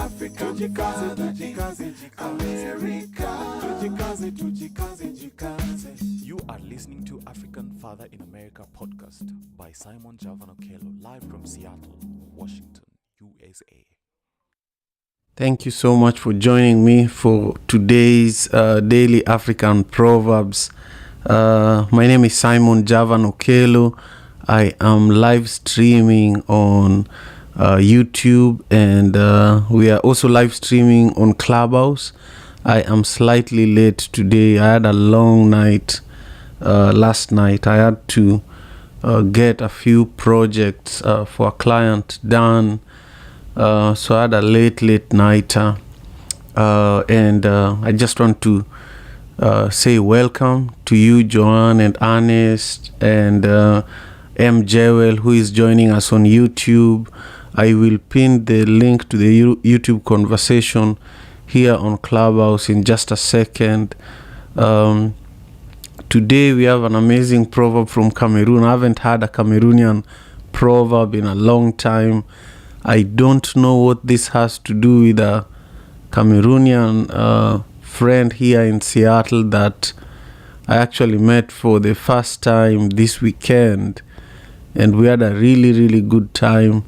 Africa, You are listening to African Father in America podcast by Simon Javan Okelo, live from Seattle, Washington, USA. Thank you so much for joining me for today's Daily African Proverbs. My name is Simon Javan Okelo. I am live streaming on YouTube, and we are also live streaming on Clubhouse. I am slightly late today. I had a long night last night. I had to get a few projects for a client done. So I had a late night, and I just want to say welcome to you, Joanne and Ernest, and M. Jewel, who is joining us on YouTube. I will pin the link to the YouTube conversation here on Clubhouse in just a second. Today we have an amazing proverb from Cameroon. I haven't had a Cameroonian proverb in a long time. I don't know what this has to do with a Cameroonian friend here in Seattle that I actually met for the first time this weekend, and we had a really good time.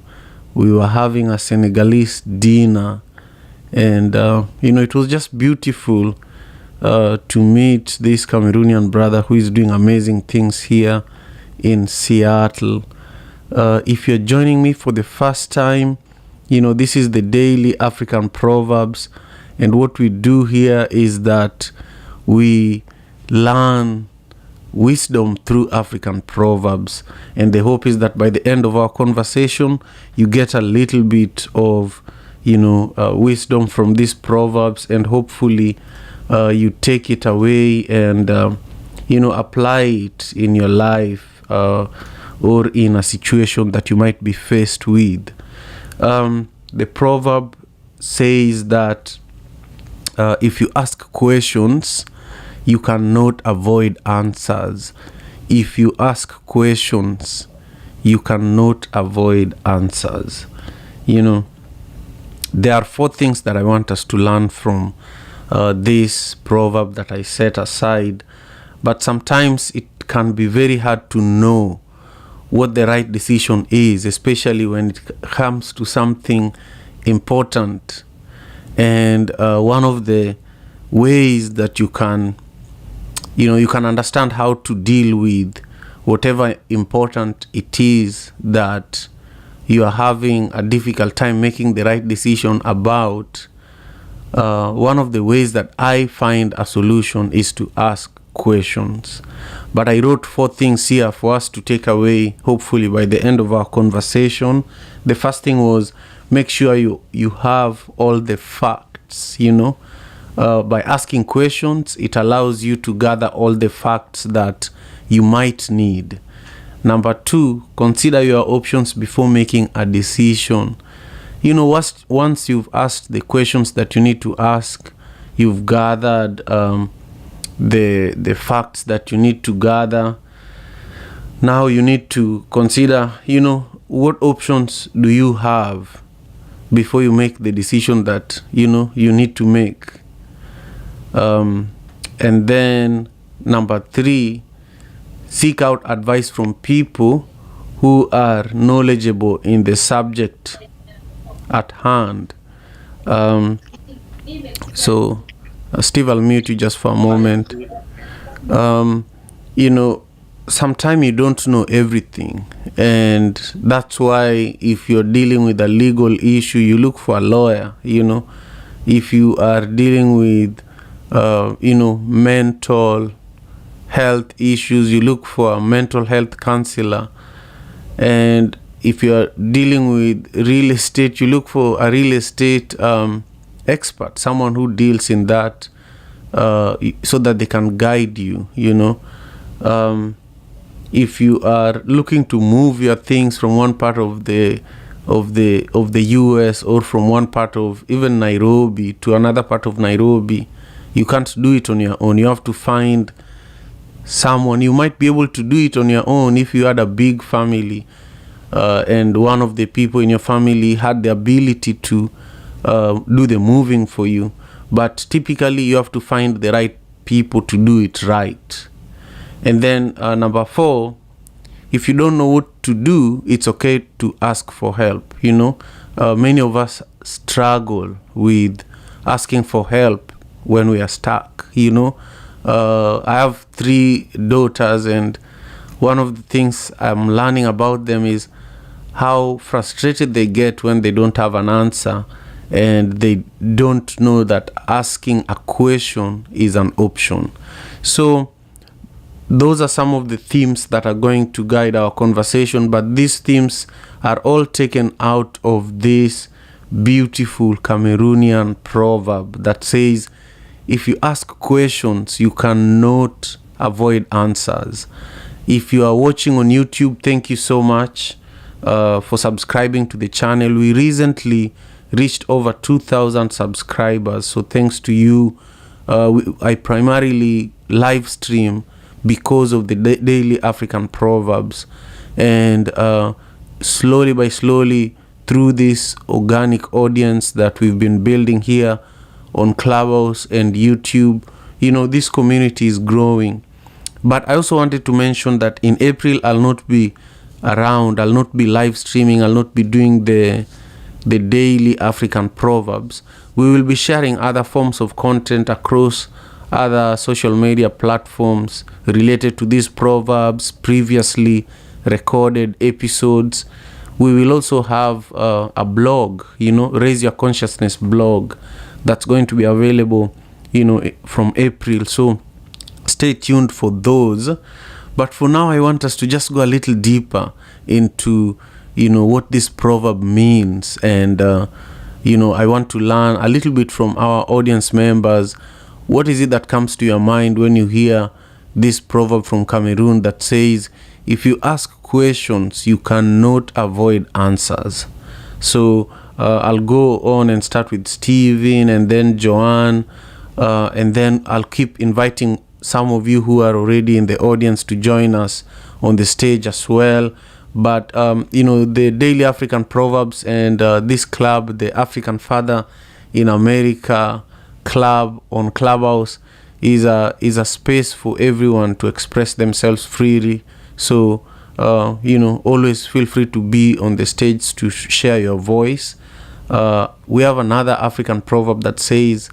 We were having a Senegalese dinner, and it was just beautiful to meet this Cameroonian brother who is doing amazing things here in Seattle. If you're joining me for the first time, this is the Daily African Proverbs, and what we do here is that we learn wisdom through African proverbs, and the hope is that by the end of our conversation you get a little bit of wisdom from these proverbs, and hopefully you take it away and apply it in your life or in a situation that you might be faced with. The proverb says that if you ask questions, you cannot avoid answers. If you ask questions, you cannot avoid answers. There are 4 things that I want us to learn from this proverb that I set aside. But sometimes it can be very hard to know what the right decision is, especially when it comes to something important. And one of the ways that you can understand how to deal with whatever important it is that you are having a difficult time making the right decision about, one of the ways that I find a solution is to ask questions. But I wrote 4 things here for us to take away, hopefully by the end of our conversation. The first thing was, make sure you have all the facts. By asking questions, it allows you to gather all the facts that you might need. Number 2, consider your options before making a decision. Once you've asked the questions that you need to ask, you've gathered the facts that you need to gather. Now you need to consider, what options do you have before you make the decision that you need to make. And then number 3, seek out advice from people who are knowledgeable in the subject at hand. So Steve, I'll mute you just for a moment. Sometimes you don't know everything, and that's why if you're dealing with a legal issue, you look for a lawyer. If you are dealing with mental health issues, you look for a mental health counselor. And if you are dealing with real estate, you look for a real estate expert, someone who deals in that, so that they can guide you. If you are looking to move your things from one part of the US, or from one part of even Nairobi to another part of Nairobi, you can't do it on your own. You have to find someone. You might be able to do it on your own if you had a big family, and one of the people in your family had the ability to do the moving for you. But typically, you have to find the right people to do it right. And then number 4, if you don't know what to do, it's okay to ask for help. Many of us struggle with asking for help when we are stuck. I have 3 daughters, and one of the things I'm learning about them is how frustrated they get when they don't have an answer and they don't know that asking a question is an option. So those are some of the themes that are going to guide our conversation, but these themes are all taken out of this beautiful Cameroonian proverb that says, if you ask questions, you cannot avoid answers. If you are watching on YouTube, thank you so much for subscribing to the channel. We recently reached over 2,000 subscribers, so thanks to you. I primarily live stream because of the daily African proverbs, and slowly by slowly, through this organic audience that we've been building here on Clubhouse and YouTube, this community is growing. But I also wanted to mention that in April, I'll not be around, I'll not be live streaming, I'll not be doing the daily African proverbs. We will be sharing other forms of content across other social media platforms related to these proverbs, previously recorded episodes. We will also have a blog, Raise Your Consciousness blog, that's going to be available, from April. So stay tuned for those. But for now, I want us to just go a little deeper into, what this proverb means. And, I want to learn a little bit from our audience members. What is it that comes to your mind when you hear this proverb from Cameroon that says, if you ask questions, you cannot avoid answers? So I'll go on and start with Steven and then Joanne, and then I'll keep inviting some of you who are already in the audience to join us on the stage as well. But the Daily African Proverbs and this club, the African Father in America club on Clubhouse, is a space for everyone to express themselves freely. So always feel free to be on the stage to share your voice. We have another African proverb that says,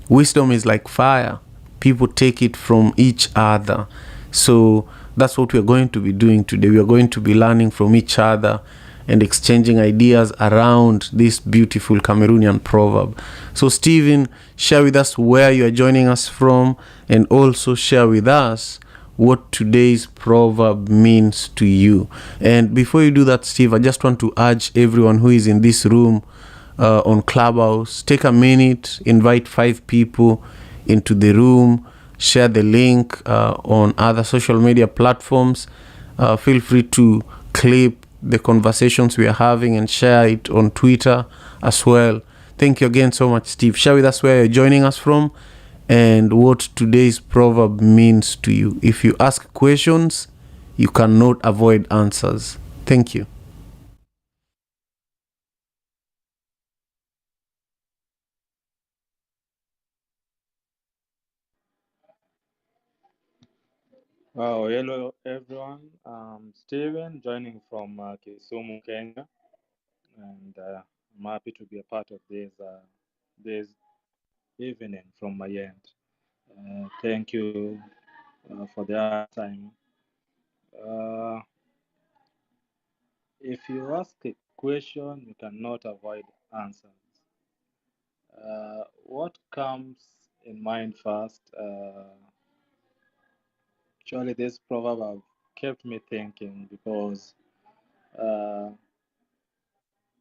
wisdom is like fire. People take it from each other. So that's what we're going to be doing today. We are going to be learning from each other and exchanging ideas around this beautiful Cameroonian proverb. So Stephen, share with us where you are joining us from, and also share with us what today's proverb means to you. And before you do that, Steve, I just want to urge everyone who is in this room on Clubhouse, take a minute, invite 5 people into the room, share the link on other social media platforms. Feel free to clip the conversations we are having and share it on Twitter as well. Thank you again so much, Steve. Share with us where you're joining us from and what today's proverb means to you. If you ask questions, you cannot avoid answers. Thank you. Oh, hello everyone. Steven, joining from Kisumu, Kenya, and I'm happy to be a part of this evening from my end. Thank you for the time. If you ask a question, you cannot avoid answers. What comes in mind first? Actually, this proverb have kept me thinking because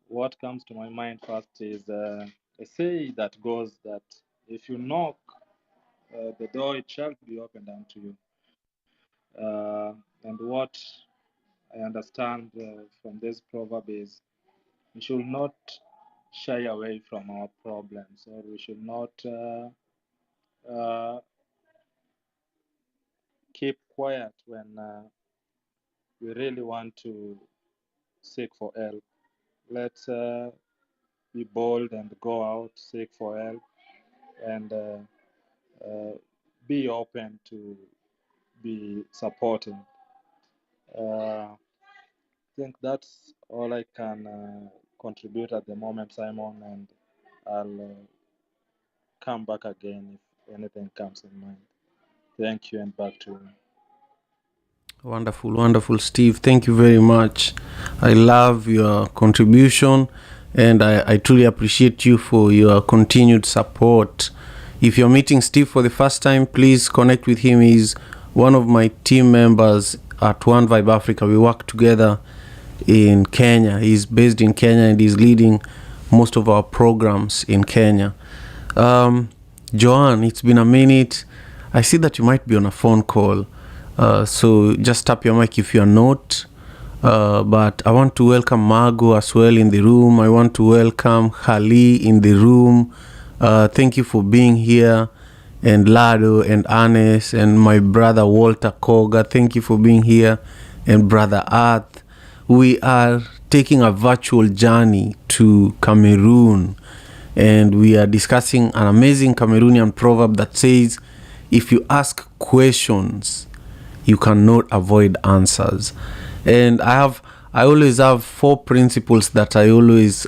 what comes to my mind first is a say that goes that if you knock, the door it shall be opened unto you. And what I understand from this proverb is we should not shy away from our problems, or we should not keep quiet when we really want to seek for help. Let's be bold and go out, seek for help, and be open to be supporting. I think that's all I can contribute at the moment, Simon, and I'll come back again if anything comes in mind. Thank you, and back to you. Wonderful, wonderful, Steve. Thank you very much. I love your contribution, and I truly appreciate you for your continued support. If you're meeting Steve for the first time, please connect with him. He's one of my team members at One Vibe Africa. We work together in Kenya. He's based in Kenya and he's leading most of our programs in Kenya. Joanne, it's been a minute. I see that you might be on a phone call. So just tap your mic if you're not. But I want to welcome Margot as well in the room. I want to welcome Khali in the room. Thank you for being here. And Lado and Anes and my brother Walter Koga, thank you for being here. And brother Earth. We are taking a virtual journey to Cameroon. And we are discussing an amazing Cameroonian proverb that says, if you ask questions, you cannot avoid answers. And I always have 4 principles that I always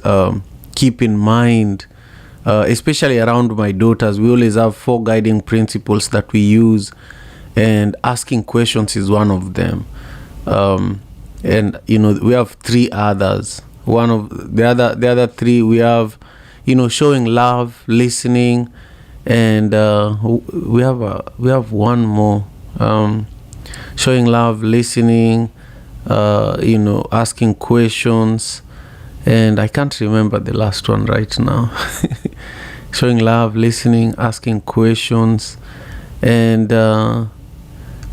keep in mind, especially around my daughters. We always have 4 guiding principles that we use, and asking questions is one of them. And we have 3 others. One of the other 3 we have, showing love, listening, and we have one more. Showing love, listening, asking questions, and I can't remember the last one right now. Showing love, listening, asking questions, and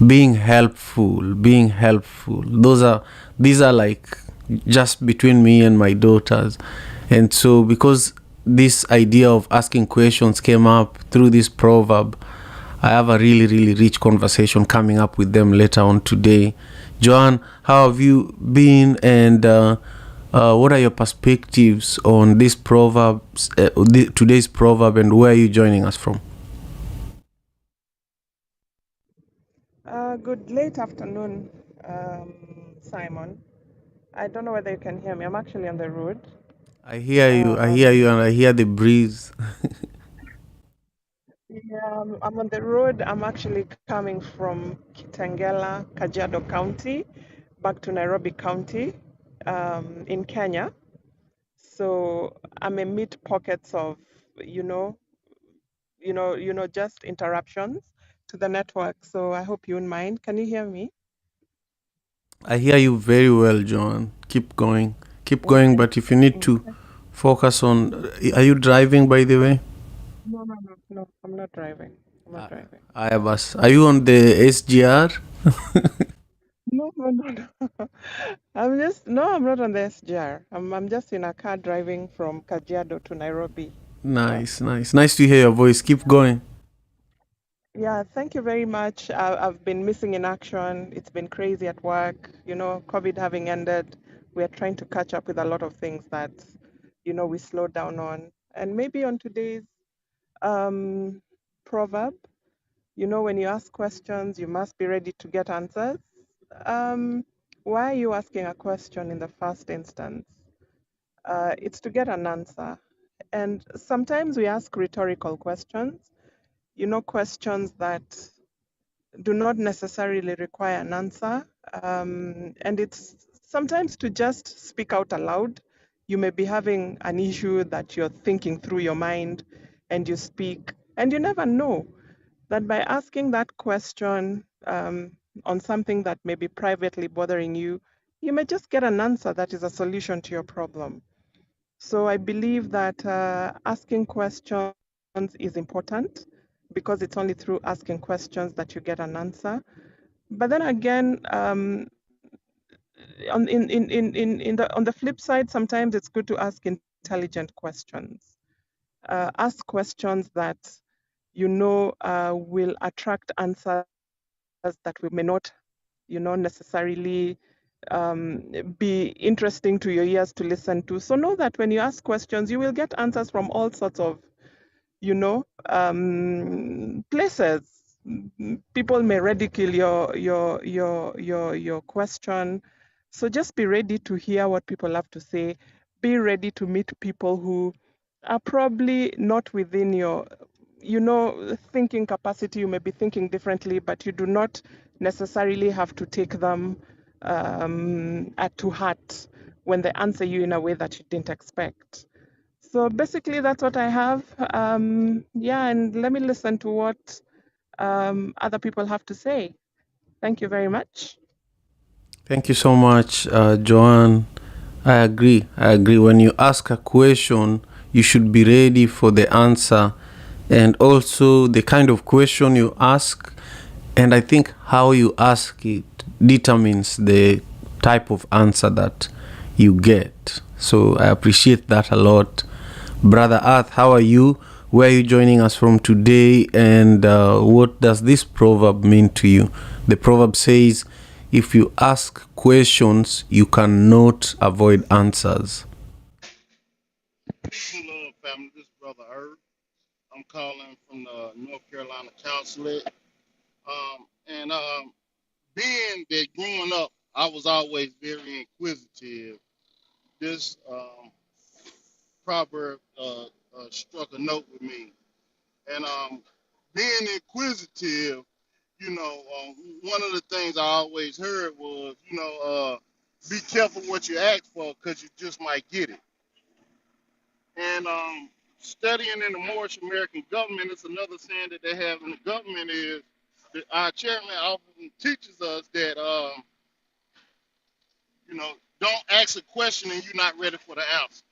being helpful. These are like just between me and my daughters. And so because this idea of asking questions came up through this proverb, I have a really, really rich conversation coming up with them later on today. Joanne, how have you been, and what are your perspectives on this proverbs, today's proverb, and where are you joining us from? Good late afternoon, Simon. I don't know whether you can hear me. I'm actually on the road. I hear you, and I hear the breeze. Yeah, I'm on the road. I'm actually coming from Kitengela, Kajiado County, back to Nairobi County, in Kenya. So I'm amid pockets of, just interruptions to the network. So I hope you won't mind. Can you hear me? I hear you very well, Joanne. Keep going. Okay. But if you need to focus on, are you driving, by the way? No, I'm not driving. Are you on the SGR? No. I'm not on the SGR. I'm just in a car driving from Kajiado to Nairobi. Nice to hear your voice. Keep going. Yeah, thank you very much. I've been missing in action. It's been crazy at work. COVID having ended, we're trying to catch up with a lot of things that, we slowed down on. And maybe on today's proverb, when you ask questions, you must be ready to get answers. Why are you asking a question in the first instance? It's to get an answer. And sometimes we ask rhetorical questions, questions that do not necessarily require an answer. And it's sometimes to just speak out aloud. You may be having an issue that you're thinking through your mind, and you speak, and you never know that by asking that question on something that may be privately bothering you, you may just get an answer that is a solution to your problem. So I believe that asking questions is important, because it's only through asking questions that you get an answer. But then again, on the flip side, sometimes it's good to ask intelligent questions. Ask questions that will attract answers that we may not, necessarily be interesting to your ears to listen to. So know that when you ask questions, you will get answers from all sorts of, places. People may ridicule your question. So just be ready to hear what people have to say. Be ready to meet people who are probably not within your, thinking capacity. You may be thinking differently, but you do not necessarily have to take them to heart when they answer you in a way that you didn't expect. So basically, that's what I have. And let me listen to what other people have to say. Thank you very much. Thank you so much, Joanne. I agree. When you ask a question, you should be ready for the answer, and also the kind of question you ask. And I think how you ask it determines the type of answer that you get. So I appreciate that a lot. Brother Earth, how are you? Where are you joining us from today? And what does this proverb mean to you? The proverb says, if you ask questions, you cannot avoid answers. Hello, family. This is Brother Herb. I'm calling from the North Carolina consulate. Being that growing up, I was always very inquisitive. This proverb struck a note with me. And being inquisitive, one of the things I always heard was, be careful what you ask for because you just might get it. And studying in the Moorish American government, it's another saying that they have in the government is that our chairman often teaches us that, don't ask a question and you're not ready for the answer.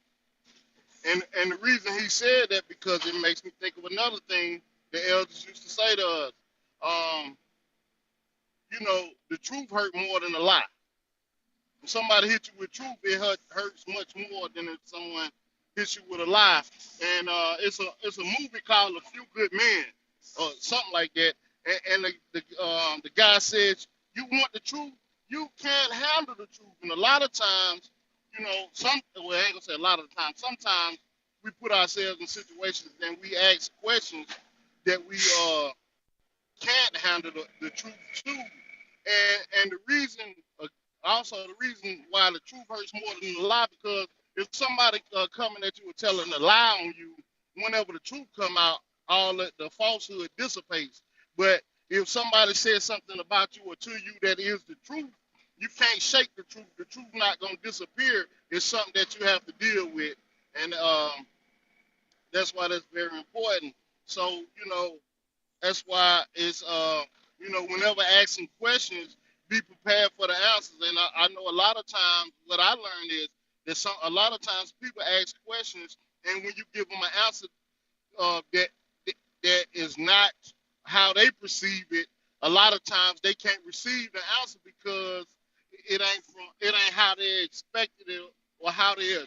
And the reason he said that because it makes me think of another thing the elders used to say to us. The truth hurt more than a lie. When somebody hits you with truth, it hurts much more than if someone hits you with a lie. And it's a movie called A Few Good Men or something like that. And the guy says, you want the truth? You can't handle the truth. And a lot of times, I ain't gonna say a lot of the time. Sometimes we put ourselves in situations and we ask questions that we can't handle the truth too. And the reason, the reason why the truth hurts more than the lie, because if somebody coming at you and telling a lie on you, whenever the truth come out, all the falsehood dissipates. But if somebody says something about you or to you that is the truth, you can't shake the truth. The truth not gonna disappear. It's something that you have to deal with, and that's why that's very important. So that's why it's whenever asking questions, be prepared for the answers. And I know a lot of times what I learned is that a lot of times people ask questions, and when you give them an answer that is not how they perceive it, a lot of times they can't receive the answer because it ain't how they expected it or how they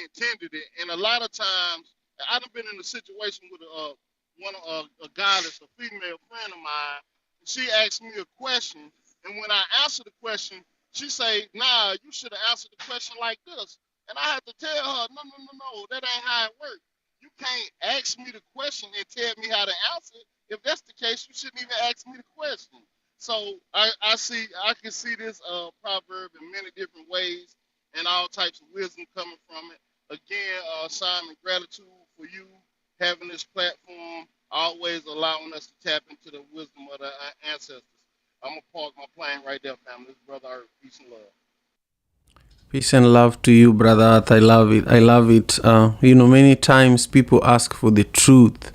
intended it. And a lot of times, I've been in a situation with a guy that's a female friend of mine. She asked me a question, and when I answered the question, she say, "Nah, you should have answered the question like this." And I had to tell her, "No, that ain't how it works. You can't ask me the question and tell me how to answer it. If that's the case, you shouldn't even ask me the question." So I can see this proverb in many different ways and all types of wisdom coming from it. Again, Simon, gratitude for you having this platform, always allowing us to tap into the wisdom of the ancestors. I'm going to park my plane right there, family. This is Brother Earth. Peace and love. Peace and love to you, Brother Earth. I love it. Many times people ask for the truth,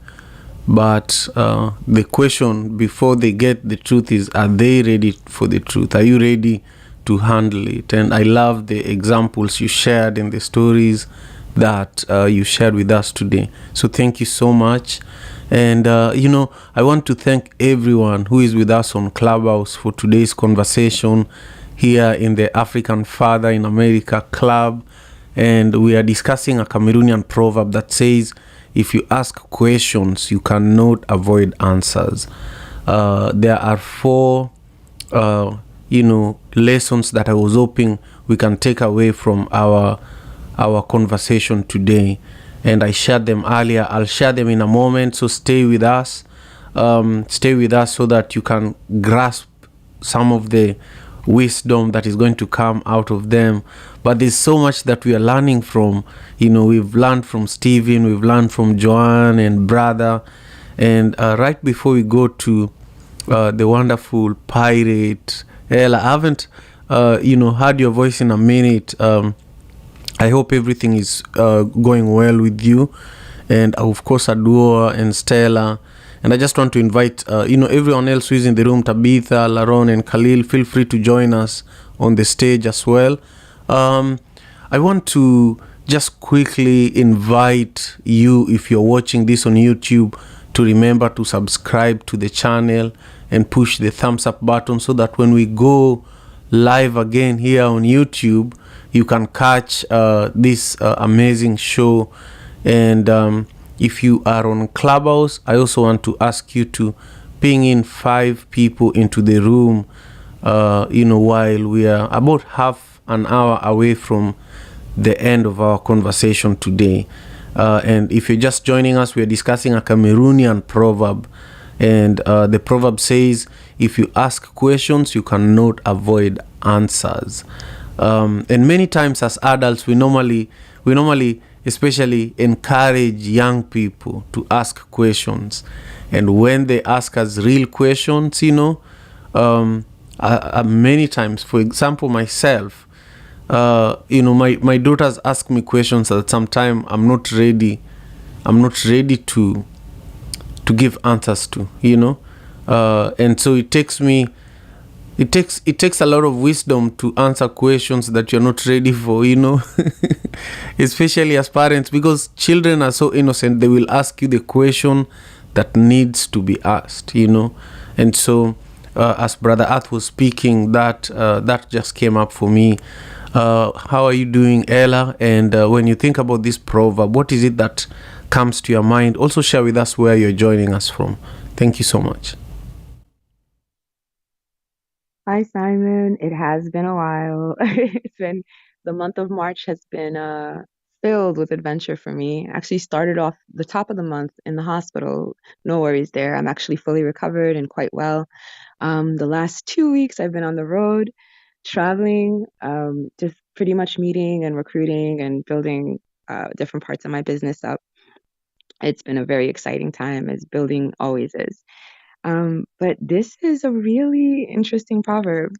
but the question before they get the truth is, are they ready for the truth? Are you ready to handle it? And I love the examples you shared in the stories that you shared with us today. So thank you so much. And, I want to thank everyone who is with us on Clubhouse for today's conversation here in the African Father in America Club. And we are discussing a Cameroonian proverb that says, if you ask questions, you cannot avoid answers. There are four lessons that I was hoping we can take away from our conversation today. And I shared them earlier. I'll share them in a moment, so stay with us. Stay with us so that you can grasp some of the wisdom that is going to come out of them. But there's so much that we are learning from. We've learned from Stephen, we've learned from Joanne and brother. And right before we go to the wonderful pirate Ella, I haven't heard your voice in a minute. I hope everything is going well with you, and of course Adua and Stella. And I just want to invite everyone else who is in the room, Tabitha, Laron and Khalil, feel free to join us on the stage as well. I want to just quickly invite you, if you're watching this on YouTube, to remember to subscribe to the channel and push the thumbs up button so that when we go live again here on YouTube, you can catch this amazing show. And if you are on Clubhouse, I also want to ask you to ping in 5 people into the room, while we are about half an hour away from the end of our conversation today. And if you're just joining us, we are discussing a Cameroonian proverb. And the proverb says, if you ask questions, you cannot avoid answers. And many times as adults, we normally especially encourage young people to ask questions. And when they ask us real questions, many times, for example, myself, my daughters ask me questions that sometimes I'm not ready to give answers to, and so it takes a lot of wisdom to answer questions that you're not ready for, especially as parents, because children are so innocent. They will ask you the question that needs to be asked, and so as Brother Earth was speaking, that just came up for me. How are you doing, Ella? And when you think about this proverb, what is it that comes to your mind? Also share with us where you're joining us from. Thank you so much. Hi, Simon. It has been a while. The month of March has been filled with adventure for me. Actually started off the top of the month in the hospital. No worries there. I'm actually fully recovered and quite well. The last 2 weeks I've been on the road, traveling, just pretty much meeting and recruiting and building different parts of my business up. It's been a very exciting time, as building always is. But this is a really interesting proverb.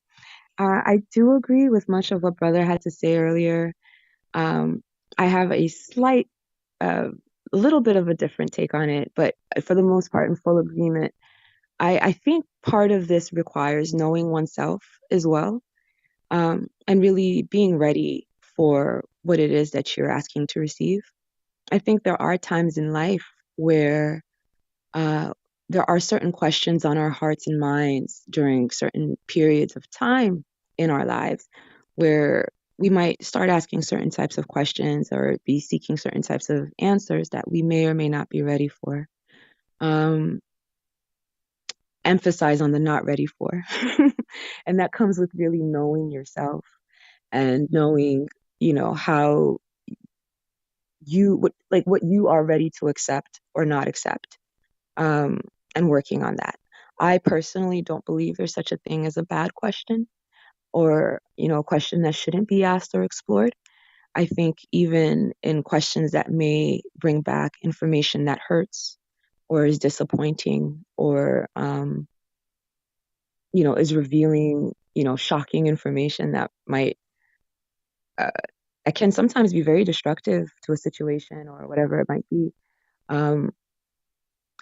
I do agree with much of what Brother had to say earlier. I have a slight, little bit of a different take on it, but for the most part, in full agreement. I think part of this requires knowing oneself as well, and really being ready for what it is that you're asking to receive. I think there are times in life where there are certain questions on our hearts and minds during certain periods of time in our lives where we might start asking certain types of questions or be seeking certain types of answers that we may or may not be ready for. Emphasize on the not ready for. And that comes with really knowing yourself and knowing, how what you are ready to accept or not accept. And working on that. I personally don't believe there's such a thing as a bad question or, a question that shouldn't be asked or explored. I think even in questions that may bring back information that hurts or is disappointing or, is revealing, shocking information that might, that can sometimes be very destructive to a situation or whatever it might be.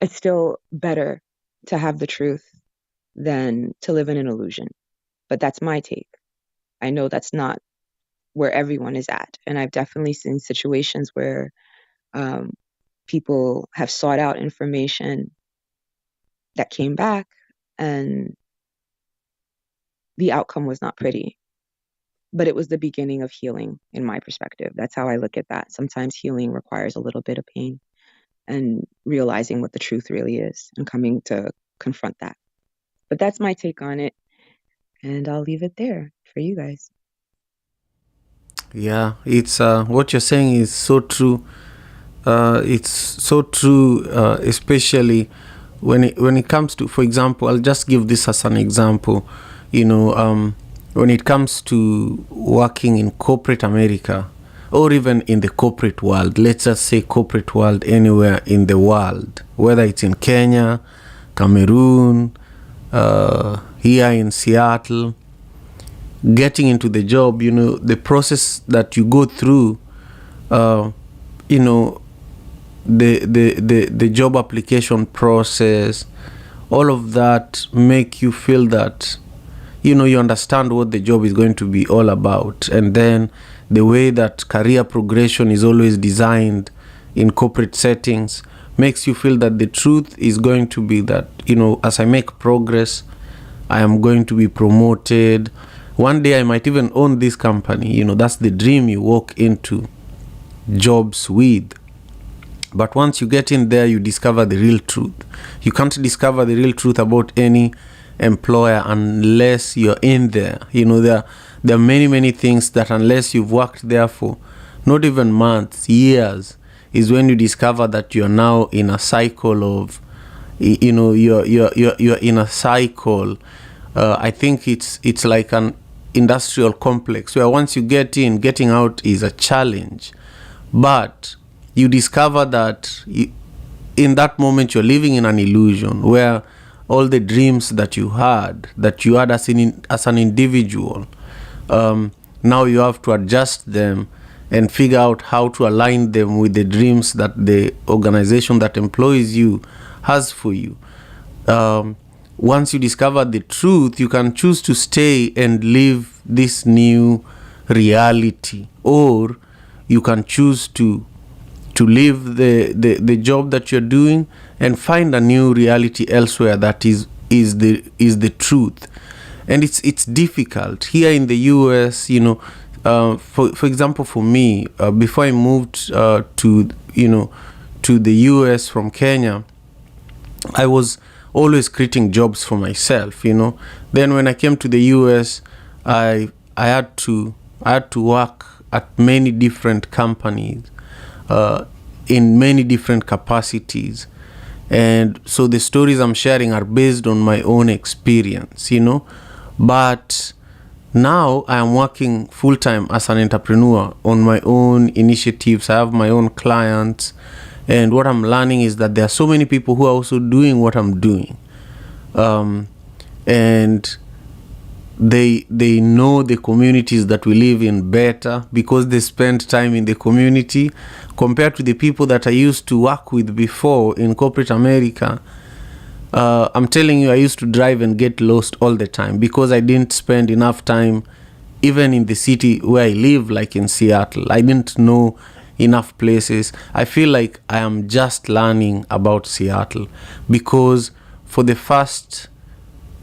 It's still better to have the truth than to live in an illusion. But that's my take. I know that's not where everyone is at. And I've definitely seen situations where people have sought out information that came back and the outcome was not pretty. But it was the beginning of healing in my perspective. That's how I look at that. Sometimes healing requires a little bit of pain and realizing what the truth really is and coming to confront that. But that's my take on it. And I'll leave it there for you guys. Yeah, it's what you're saying is so true. It's so true, especially when it comes to, for example, I'll just give this as an example. When it comes to working in corporate America, or even in the corporate world, let's just say corporate world anywhere in the world, whether it's in Kenya, Cameroon, here in Seattle, getting into the job, the process that you go through, the job application process, all of that make you feel that you understand what the job is going to be all about. And then the way that career progression is always designed in corporate settings makes you feel that the truth is going to be that as I make progress, I am going to be promoted. One day I might even own this company. That's the dream you walk into jobs with. But once you get in there, you discover the real truth. You can't discover the real truth about any employer unless you're in there. There are many, many things that unless you've worked there for not even months, years, is when you discover that you're now in a cycle of, you're in a cycle. I think it's like an industrial complex where once you get in, getting out is a challenge. But you discover that in that moment you're living in an illusion where all the dreams that you had as an individual, now you have to adjust them and figure out how to align them with the dreams that the organization that employs you has for you. Once you discover the truth, you can choose to stay and live this new reality, or you can choose to leave the job that you're doing and find a new reality elsewhere that is the truth. And it's difficult here in the US. For example, for me, before I moved to the US from Kenya, I was always creating jobs for myself. Then when I came to the US, I had to work at many different companies, in many different capacities. And so the stories I'm sharing are based on my own experience, But now I am working full-time as an entrepreneur on my own initiatives. I have my own clients. And what I'm learning is that there are so many people who are also doing what I'm doing. And they know the communities that we live in better because they spend time in the community compared to the people that I used to work with before in corporate America. I'm telling you, I used to drive and get lost all the time because I didn't spend enough time even in the city where I live, like in Seattle. I didn't know enough places. I feel like I am just learning about Seattle because for the first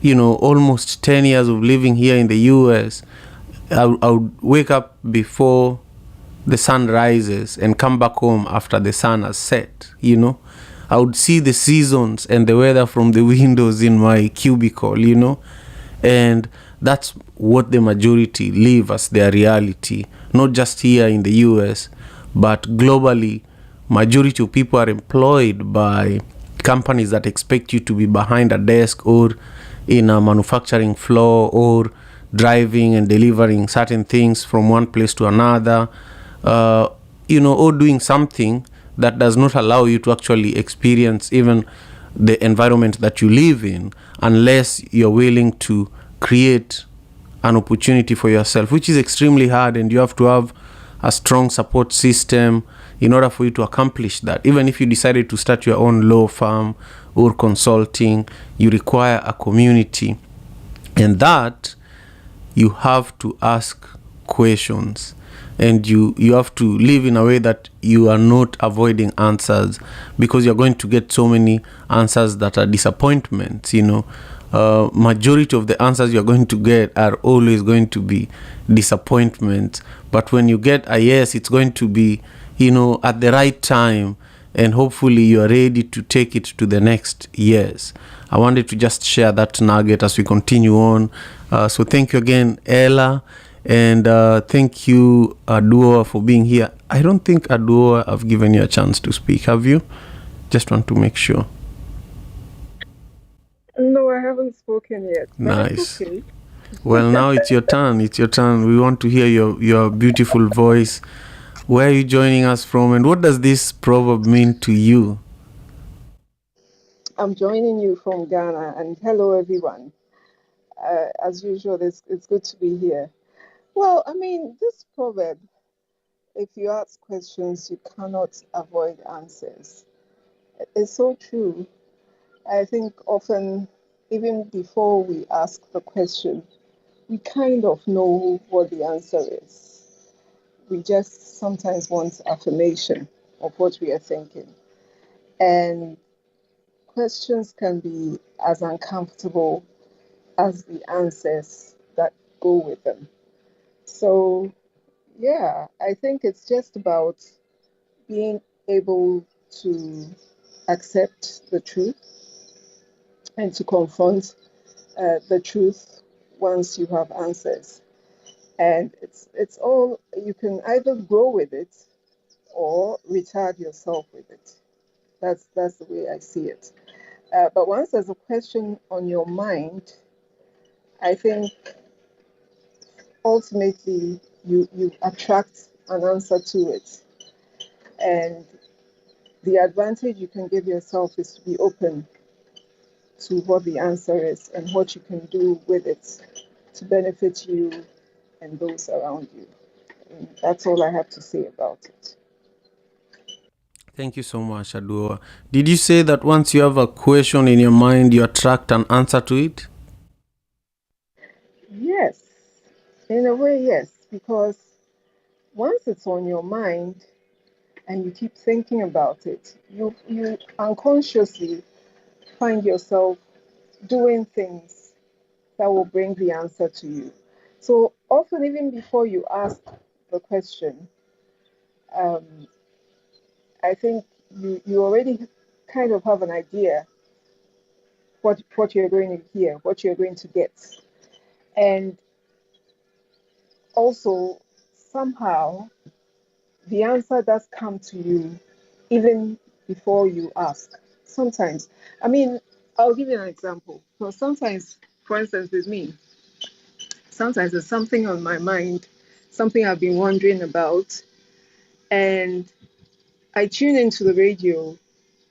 almost 10 years of living here in the US, I would wake up before the sun rises and come back home after the sun has set. I would see the seasons and the weather from the windows in my cubicle, and that's what the majority live as their reality, not just here in the US, but globally. Majority of people are employed by companies that expect you to be behind a desk or in a manufacturing floor or driving and delivering certain things from one place to another, or doing something that does not allow you to actually experience even the environment that you live in unless you're willing to create an opportunity for yourself, which is extremely hard, and you have to have a strong support system in order for you to accomplish that. Even if you decided to start your own law firm or consulting, you require a community, and that you have to ask questions, and you have to live in a way that you are not avoiding answers, because you're going to get so many answers that are disappointments. Majority of the answers you're going to get are always going to be disappointments. But when you get a yes, it's going to be at the right time, and hopefully you are ready to take it to the next years. I wanted to just share that nugget as we continue on. So thank you again, Ella, and thank you, Aduo, for being here. I don't think, Aduo, I've given you a chance to speak. Have you? Just want to make sure. No, I haven't spoken yet. Nice. Okay. Well, now it's your turn. It's your turn. We want to hear your beautiful voice. Where are you joining us from, and what does this proverb mean to you? I'm joining you from Ghana, and hello, everyone. As usual, it's good to be here. Well, I mean, this proverb, if you ask questions, you cannot avoid answers. It's so true. I think often, even before we ask the question, we kind of know what the answer is. We just sometimes want affirmation of what we are thinking. And questions can be as uncomfortable as the answers that go with them. So, yeah, I think it's just about being able to accept the truth and to confront the truth once you have answers. And it's all, you can either grow with it or retard yourself with it. That's the way I see it. But once there's a question on your mind, I think ultimately you attract an answer to it. And the advantage you can give yourself is to be open to what the answer is and what you can do with it to benefit you and those around you. And that's all I have to say about it. Thank you so much, Aduo. Did you say that once you have a question in your mind, you attract an answer to it? Yes, in a way, yes, because once it's on your mind and you keep thinking about it, you unconsciously find yourself doing things that will bring the answer to you. So often, even before you ask the question, I think you already kind of have an idea what you're going to hear, what you're going to get. And also, somehow, the answer does come to you even before you ask. Sometimes, I mean, I'll give you an example. So sometimes, for instance, with me, sometimes there's something on my mind, something I've been wondering about, and I tune into the radio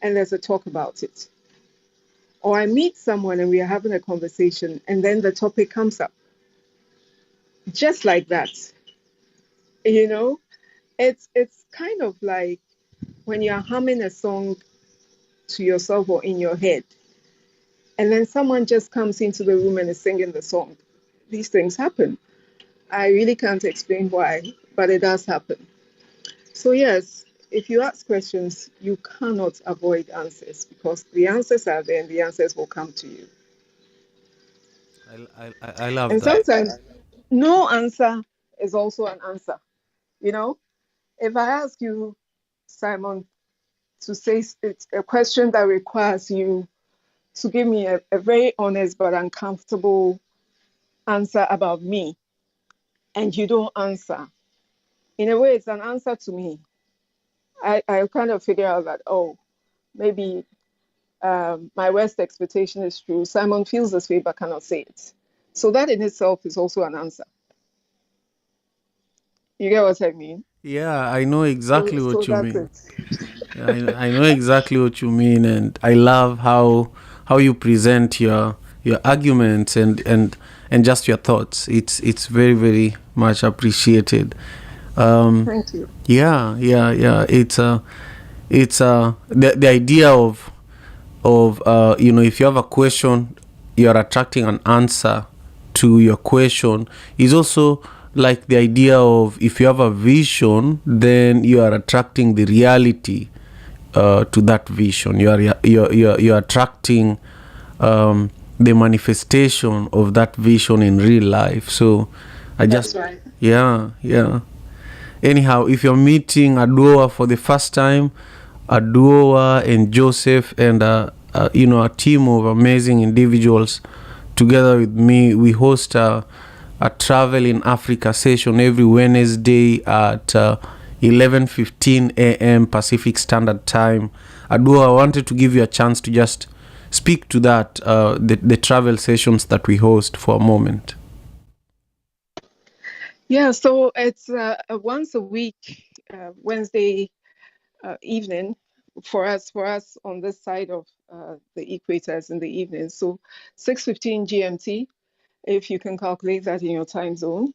and there's a talk about it. Or I meet someone and we are having a conversation and then the topic comes up. Just like that. You know, it's kind of like when you're humming a song to yourself or in your head, and then someone just comes into the room and is singing the song. These things happen. I really can't explain why, but it does happen. So yes, if you ask questions, you cannot avoid answers because the answers are there and the answers will come to you. I love And that. sometimes no answer is also an answer. You know, if I ask you, Simon, to say it's a question that requires you to give me a very honest but uncomfortable answer about me, and you don't answer, in a way, it's an answer to me. I kind of figure out that, oh, maybe my worst expectation is true. Simon feels this way but cannot say it. So that in itself is also an answer. You get what I mean? Yeah, I know exactly what you that's mean. it. I know exactly what you mean, and I love how you present your arguments and just your thoughts. It's very, very much appreciated. Thank you. Yeah. It's the idea of if you have a question, you're attracting an answer to your question is also like the idea of if you have a vision, then you are attracting the reality to that vision. You're attracting the manifestation of that vision in real life. So That's right. yeah. Anyhow, if you're meeting Aduo for the first time, Aduoa and Joseph and a team of amazing individuals together with me. We host a Travel in Africa session every Wednesday at 11:15 a.m. Pacific Standard Time. Aduoa, I wanted to give you a chance to just speak to that, the travel sessions that we host for a moment. Yeah, so it's a once a week, Wednesday evening for us on this side of the equators in the evening. So 6:15 GMT, if you can calculate that in your time zone.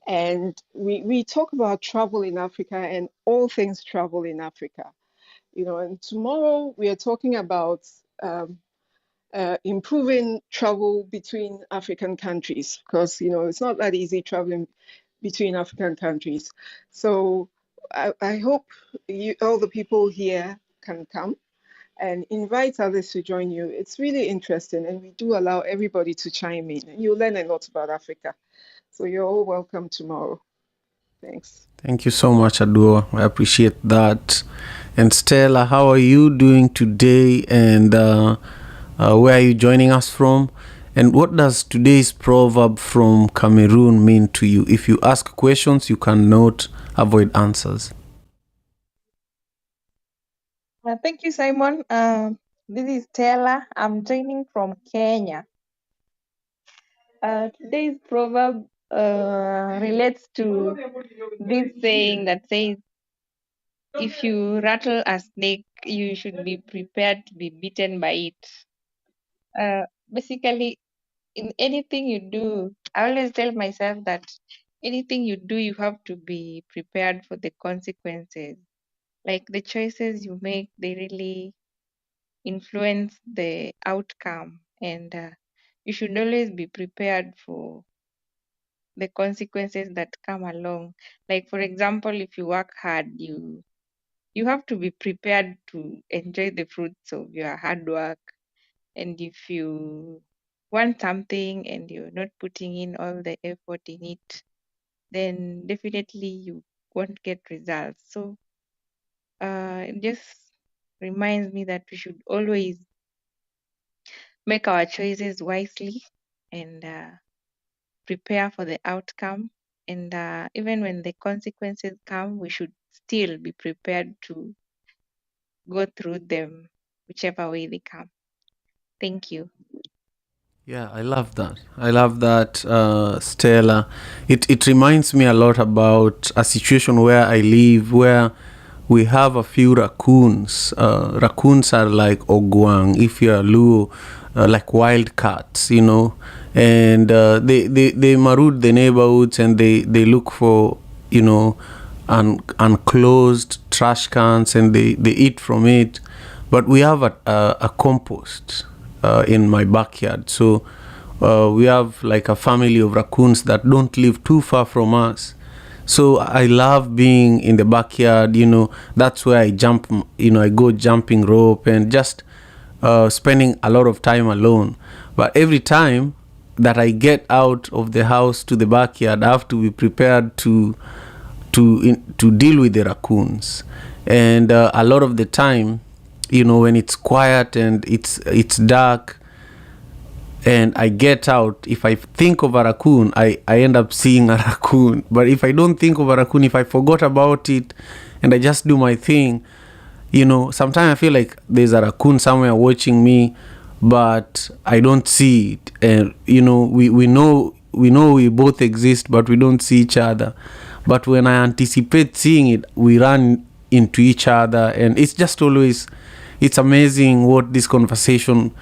And we talk about travel in Africa and all things travel in Africa. And tomorrow we are talking about improving travel between African countries, because it's not that easy traveling between African countries. So I hope all the people here can come and invite others to join you. It's really interesting, and we do allow everybody to chime in, and you'll learn a lot about Africa. So you're all welcome tomorrow. Thanks. Thank you so much, Aduo. I appreciate that. And Stella, how are you doing today? And where are you joining us from? And what does today's proverb from Cameroon mean to you? If you ask questions, you cannot avoid answers. Thank you, Simon. This is Stella. I'm joining from Kenya. Today's proverb relates to this saying that says, if you rattle a snake, you should be prepared to be bitten by it. Basically, in anything you do, I always tell myself that anything you do, you have to be prepared for the consequences. Like the choices you make, they really influence the outcome, and you should always be prepared for the consequences that come along. Like for example, if you work hard, you have to be prepared to enjoy the fruits of your hard work. And if you want something and you're not putting in all the effort in it, then definitely you won't get results. So it just reminds me that we should always make our choices wisely and prepare for the outcome. And even when the consequences come, we should still be prepared to go through them, whichever way they come. Thank you. Yeah, I love that. I love that, Stella. It reminds me a lot about a situation where I live, where we have a few raccoons. Raccoons are like ogwang, if you're Luo, like wild cats, and they maraud the neighborhoods, and they look for, unclosed trash cans, and they eat from it. But we have a compost in my backyard. So we have like a family of raccoons that don't live too far from us. So I love being in the backyard, that's where I jump, I go jumping rope and just spending a lot of time alone. But every time that I get out of the house to the backyard, I have to be prepared to deal with the raccoons. And a lot of the time, when it's quiet and it's dark and I get out, if I think of a raccoon, I end up seeing a raccoon. But if I don't think of a raccoon, if I forgot about it and I just do my thing, sometimes I feel like there's a raccoon somewhere watching me, but I don't see it. And we know we both exist, but we don't see each other. But when I anticipate seeing it, we run into each other. And it's amazing what this conversation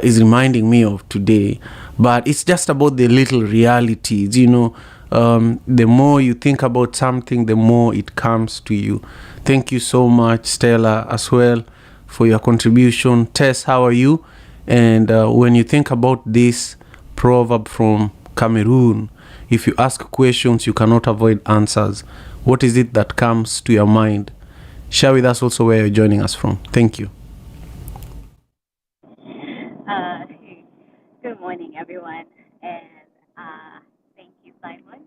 is reminding me of today. But it's just about the little realities, the more you think about something, the more it comes to you. Thank you so much, Stella, as well, for your contribution. Tess, how are you? And when you think about this proverb from Cameroon, if you ask questions, you cannot avoid answers. What is it that comes to your mind? Share with us also where you're joining us from. Thank you. Uh, Good morning, everyone, and thank you, Simon.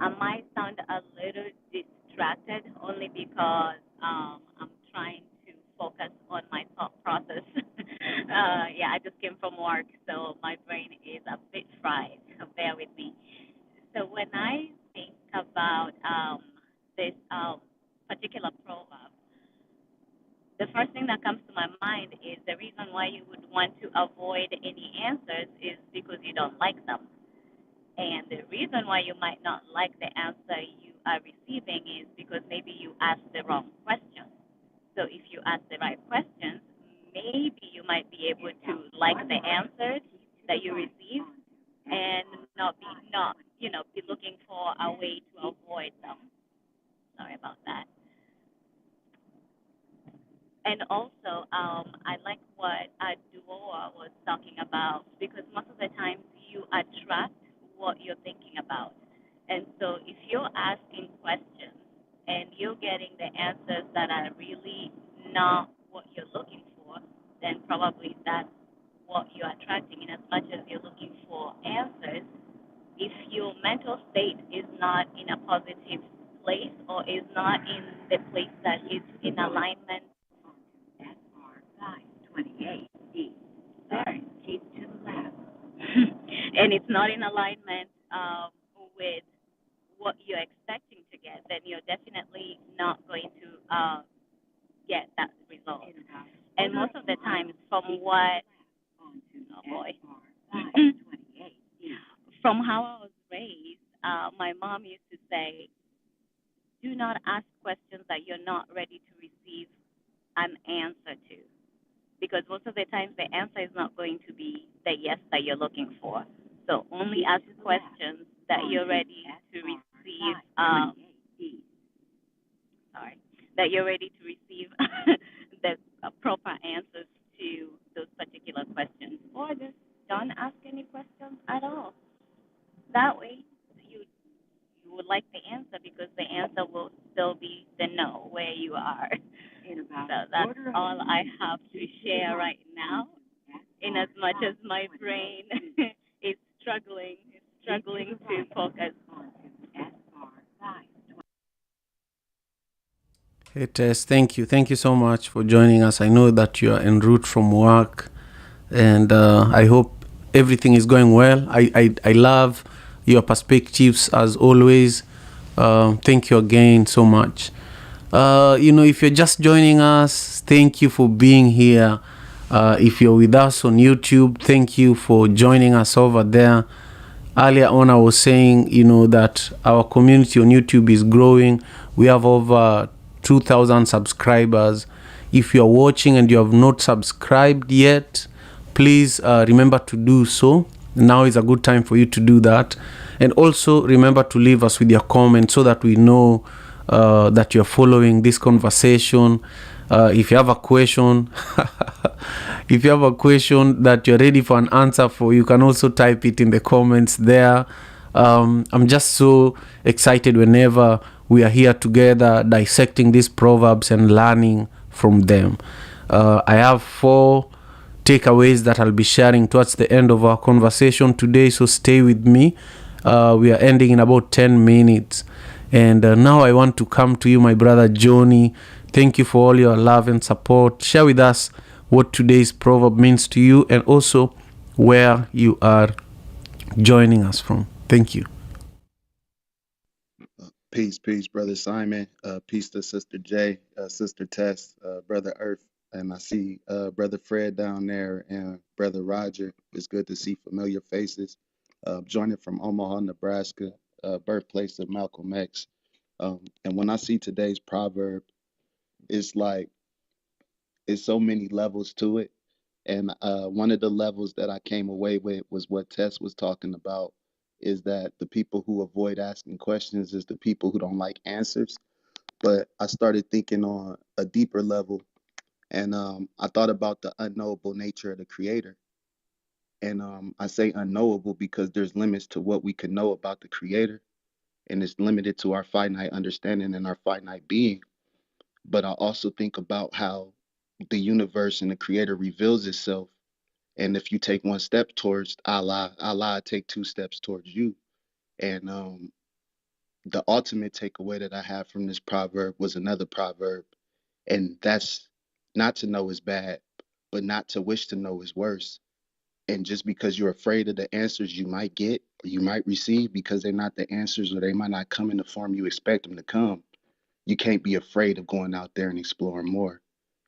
I might sound a little distracted distracted only because I'm trying to focus on my thought process. Yeah, I just came from work, so my brain is a bit fried. Bear with me. So when I think about this particular proverb, the first thing that comes to my mind is the reason why you would want to avoid any answers is because you don't like them. And the reason why you might not like the answer you are receiving is because maybe you asked the wrong question. So if you ask the right questions, maybe you might be able to like the answers that you receive and be looking for a way to avoid them. Sorry about that. And also, I like what Duoa was talking about because most of the time you attract what you're thinking about. And so if you're asking questions and you're getting the answers that are really not what you're looking for, then probably that's what you're attracting. In as much as you're looking for answers, if your mental state is not in a positive place or is not in the place that is in alignment. Sorry. Keep to the left. And it's not in alignment with what you're expecting to get, then you're definitely not going to get that result. And most of the times, from what, oh boy, from how I was raised, my mom used to say, do not ask questions that you're not ready to receive an answer to. Because most of the times the answer is not going to be the yes that you're looking for. So only ask questions that you're ready to receive. That you're ready to receive the proper answers to those particular questions, or just don't ask any questions at all. That way, you would like the answer because the answer will still be the no where you are. So that's all I have to share right now. In as much as my brain is struggling to focus. Hey Tess, thank you. Thank you so much for joining us. I know that you are en route from work, and I hope everything is going well. I love your perspectives as always. Thank you again so much. If you're just joining us, thank you for being here. If you're with us on YouTube, thank you for joining us over there. Earlier on, I was saying, that our community on YouTube is growing. We have over 2,000 subscribers. If you're watching and you have not subscribed yet, please remember to do so. Now is a good time for you to do that. And also remember to leave us with your comments so that we know that you're following this conversation. If you have a question, that you're ready for an answer for, you can also type it in the comments there. I'm just so excited whenever we are here together dissecting these proverbs and learning from them. I have 4 takeaways that I'll be sharing towards the end of our conversation today, so stay with me. We are ending in about 10 minutes. And now I want to come to you, my brother Johnny. Thank you for all your love and support. Share with us what today's proverb means to you and also where you are joining us from. Thank you. Peace, brother Simon. Peace to Sister J, Sister Tess, brother Earth, and I see brother Fred down there and brother Roger. It's good to see familiar faces. Joining from Omaha, Nebraska, birthplace of Malcolm X. And when I see today's proverb, it's like it's so many levels to it. And one of the levels that I came away with was what Tess was talking about, is that the people who avoid asking questions is the people who don't like answers. But I started thinking on a deeper level, and I thought about the unknowable nature of the Creator. And I say unknowable because there's limits to what we can know about the Creator, and it's limited to our finite understanding and our finite being. But I also think about how the universe and the Creator reveals itself. And if you take one step towards Allah, Allah take 2 steps towards you. And The ultimate takeaway that I have from this proverb was another proverb, and that's not to know is bad, but not to wish to know is worse. And just because you're afraid of the answers you might get or you might receive because they're not the answers or they might not come in the form you expect them to come, you can't be afraid of going out there and exploring more.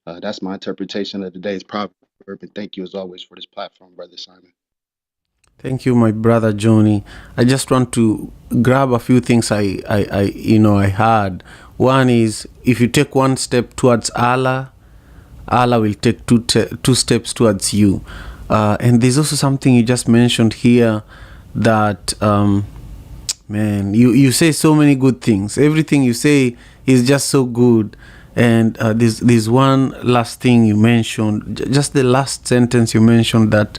That's my interpretation of today's proverb. And thank you as always for this platform, Brother Simon. Thank you, my brother Johnny. I just want to grab a few things I had. One is, if you take one step towards Allah, Allah will take two steps towards you. And there's also something you just mentioned here that, man, you say so many good things. Everything you say is just so good. And there's one last thing you mentioned, just the last sentence you mentioned, that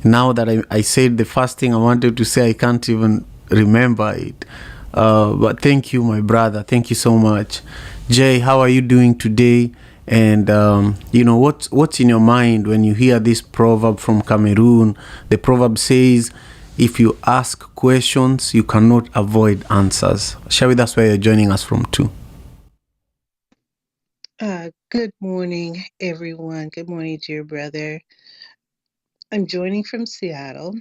now that I said the first thing I wanted to say, I can't even remember it. But thank you, my brother. Thank you so much. Jay, how are you doing today? And what's in your mind when you hear this proverb from Cameroon? The proverb says, if you ask questions, you cannot avoid answers. Share with us where you're joining us from too. Good morning, everyone. Good morning, dear brother. I'm joining from Seattle.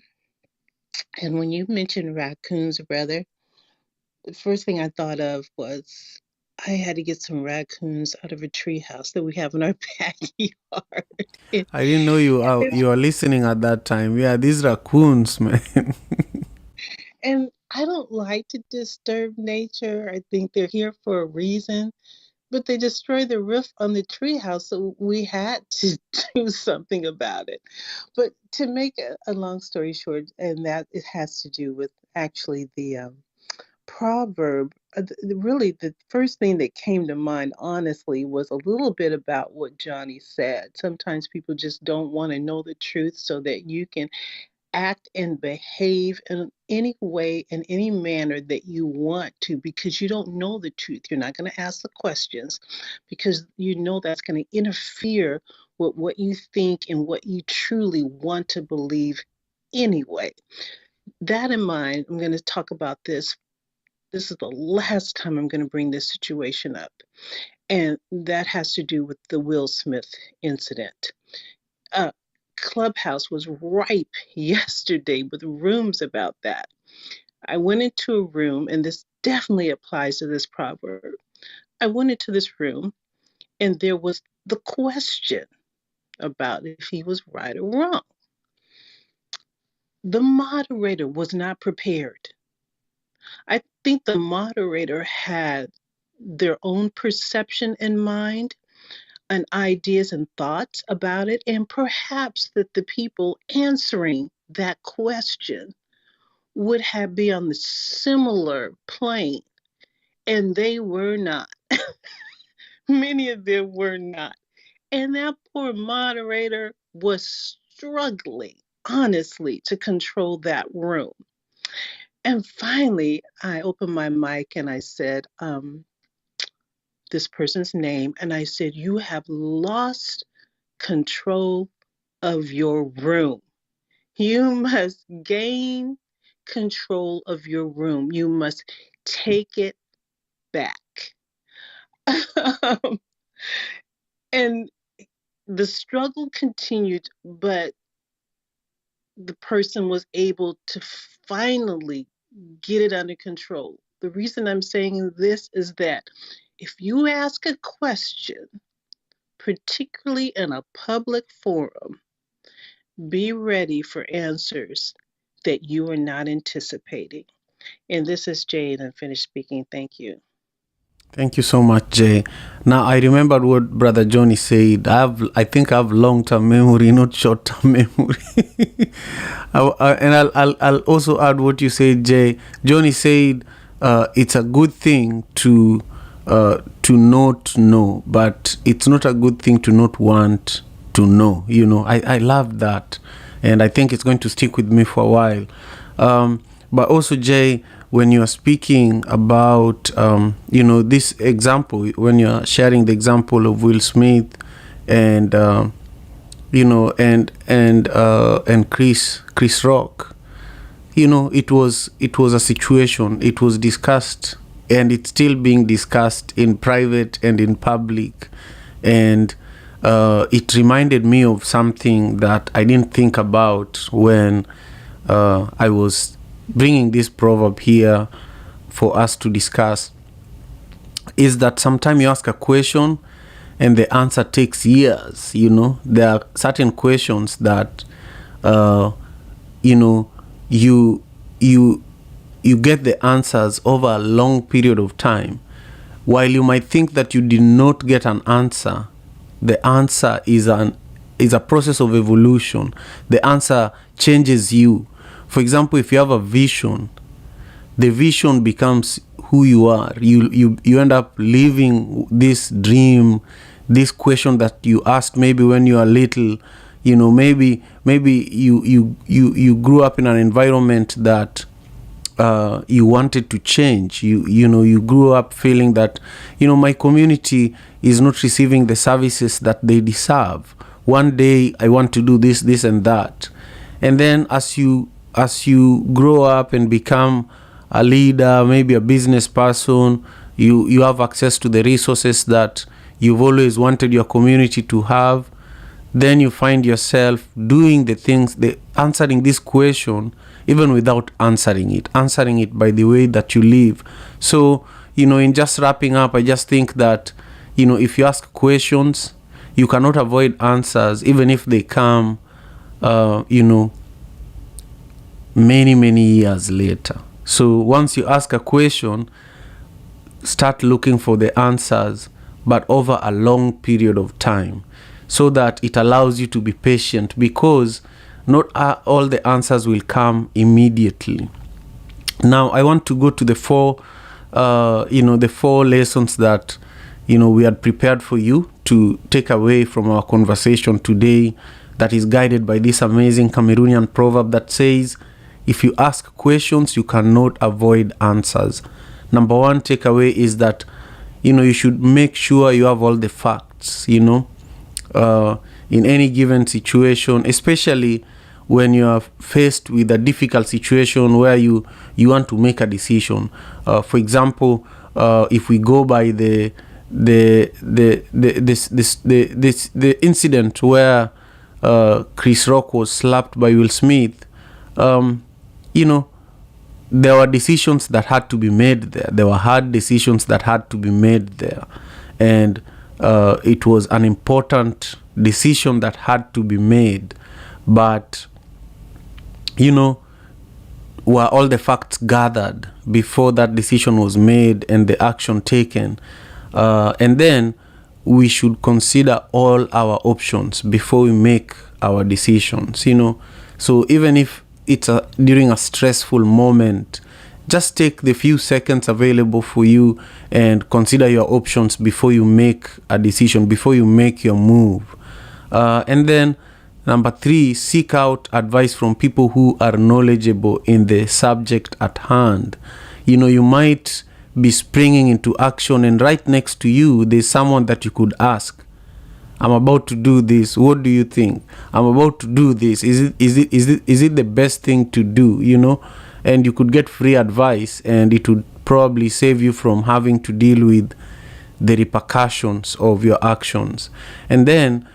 And when you mentioned raccoons, brother, the first thing I thought of was I had to get some raccoons out of a treehouse that we have in our backyard. I didn't know you are listening at that time. Yeah, these raccoons, man. And I don't like to disturb nature. I think they're here for a reason. But they destroyed the roof on the treehouse, so we had to do something about it. But to make a long story short, and that it has to do with actually the proverb. Really, the first thing that came to mind, honestly, was a little bit about what Johnny said. Sometimes people just don't want to know the truth so that you can act and behave in any way, in any manner that you want to, because you don't know the truth. You're not going to ask the questions because you know that's going to interfere with what you think and what you truly want to believe anyway. That in mind, I'm going to talk about this. This is the last time I'm going to bring this situation up. And that has to do with the Will Smith incident. Clubhouse was ripe yesterday with rooms about that. I went into a room, and this definitely applies to this proverb. I went into this room, and there was the question about if he was right or wrong. The moderator was not prepared. I think the moderator had their own perception in mind and ideas and thoughts about it, and perhaps that the people answering that question would have been on the similar plane, and they were not. Many of them were not. And that poor moderator was struggling, honestly, to control that room. And finally, I opened my mic and I said, this person's name, and I said, you have lost control of your room. You must gain control of your room. You must take it back. And the struggle continued, but the person was able to finally get it under control. The reason I'm saying this is that if you ask a question, particularly in a public forum, be ready for answers that you are not anticipating. And this is Jade. I'm finished speaking. Thank you. Thank you so much, Jay. Now, I remembered what Brother Johnny said. I think I have long-term memory, not short-term memory. I'll also add what you said, Jay. Johnny said it's a good thing to not know, but it's not a good thing to not want to know. You know, I love that, and I think it's going to stick with me for a while. But also, Jay, when you are speaking about, this example, when you are sharing the example of Will Smith and, and Chris Rock, it was a situation. It was discussed and it's still being discussed in private and in public. And it reminded me of something that I didn't think about when I was bringing this proverb here for us to discuss, is that sometimes you ask a question and the answer takes years. There are certain questions that you get the answers over a long period of time. While you might think that you did not get an answer, the answer is a process of evolution. The answer changes you. For example, if you have a vision, the vision becomes who you are. You end up living this dream, this question that you asked maybe when you are little. Maybe you grew up in an environment that you wanted to change. You grew up feeling that my community is not receiving the services that they deserve. One day I want to do this and that. And then as you grow up and become a leader, maybe a business person, you have access to the resources that you've always wanted your community to have. Then you find yourself doing the things, answering this question even without answering it by the way that you live. So, in just wrapping up, I just think that, if you ask questions, you cannot avoid answers, even if they come, many, many years later. So once you ask a question, start looking for the answers, but over a long period of time, so that it allows you to be patient, because not all the answers will come immediately. Now, I want to go to the four lessons that, we had prepared for you to take away from our conversation today, that is guided by this amazing Cameroonian proverb that says, if you ask questions, you cannot avoid answers. Number one takeaway is that, you should make sure you have all the facts, in any given situation, especially when you are faced with a difficult situation where you want to make a decision. For example, if we go by the incident where Chris Rock was slapped by Will Smith, there were decisions that had to be made there. There were hard decisions that had to be made there. And it was an important decision that had to be made. But, were all the facts gathered before that decision was made and the action taken? And then we should consider all our options before we make our decisions, So even if it's during a stressful moment, just take the few seconds available for you and consider your options before you make a decision, before you make your move. And then number 3, seek out advice from people who are knowledgeable in the subject at hand. You might be springing into action, and right next to you, there's someone that you could ask. I'm about to do this. What do you think? I'm about to do this. Is it the best thing to do? And you could get free advice, and it would probably save you from having to deal with the repercussions of your actions. And then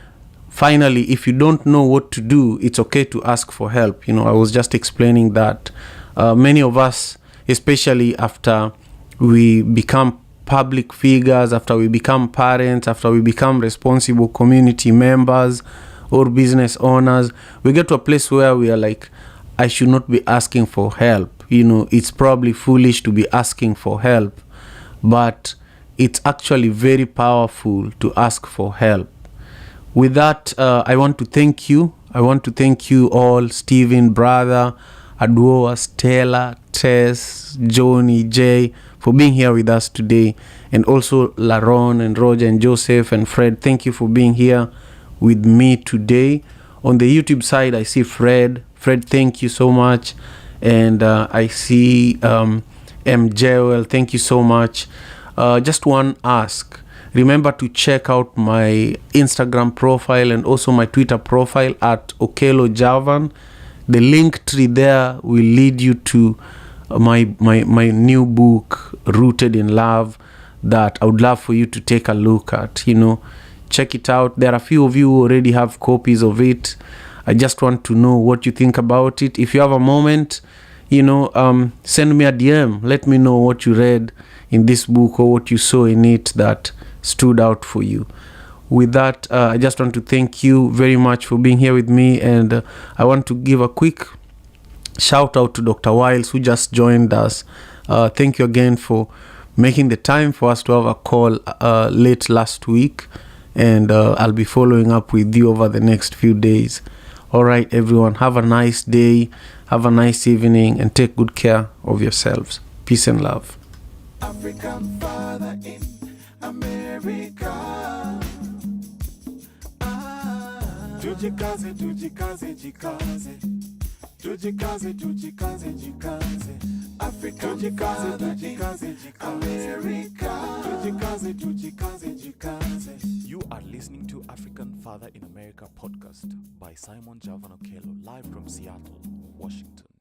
finally, if you don't know what to do, it's okay to ask for help. I was just explaining that many of us, especially after we become public figures, after we become parents, after we become responsible community members or business owners, we get to a place where we are like, I should not be asking for help. It's probably foolish to be asking for help, but it's actually very powerful to ask for help. With that, I want to thank you. I want to thank you all, Stephen, brother, Adwoa, Stella, Tess, Johnny, Jay, for being here with us today. And also Laron and Roger and Joseph and Fred, thank you for being here with me today. On the YouTube side, I see Fred. Fred, thank you so much. And I see Joel, thank you so much. Just one ask. Remember to check out my Instagram profile and also my Twitter profile at Okelo Javan. The link tree there will lead you to my new book, Rooted in Love, that I would love for you to take a look at. Check it out. There are a few of you who already have copies of it. I just want to know what you think about it. If you have a moment, send me a DM. Let me know what you read in this book or what you saw in it that stood out for you. With that, I just want to thank you very much for being here with me, and I want to give a quick shout out to Dr. Wiles, who just joined us. Thank you again for making the time for us to have a call late last week, and I'll be following up with you over the next few days. All right, everyone, have a nice day, have a nice evening, and take good care of yourselves. Peace and love. African Father in America. Tujikaze, tujikaze, jikaze. Tujikaze, tujikaze, jikaze. African Father in America. Tujikaze, tujikaze, jikaze. You are listening to African Father in America podcast by Simon Javan Okelo, live from Seattle, Washington.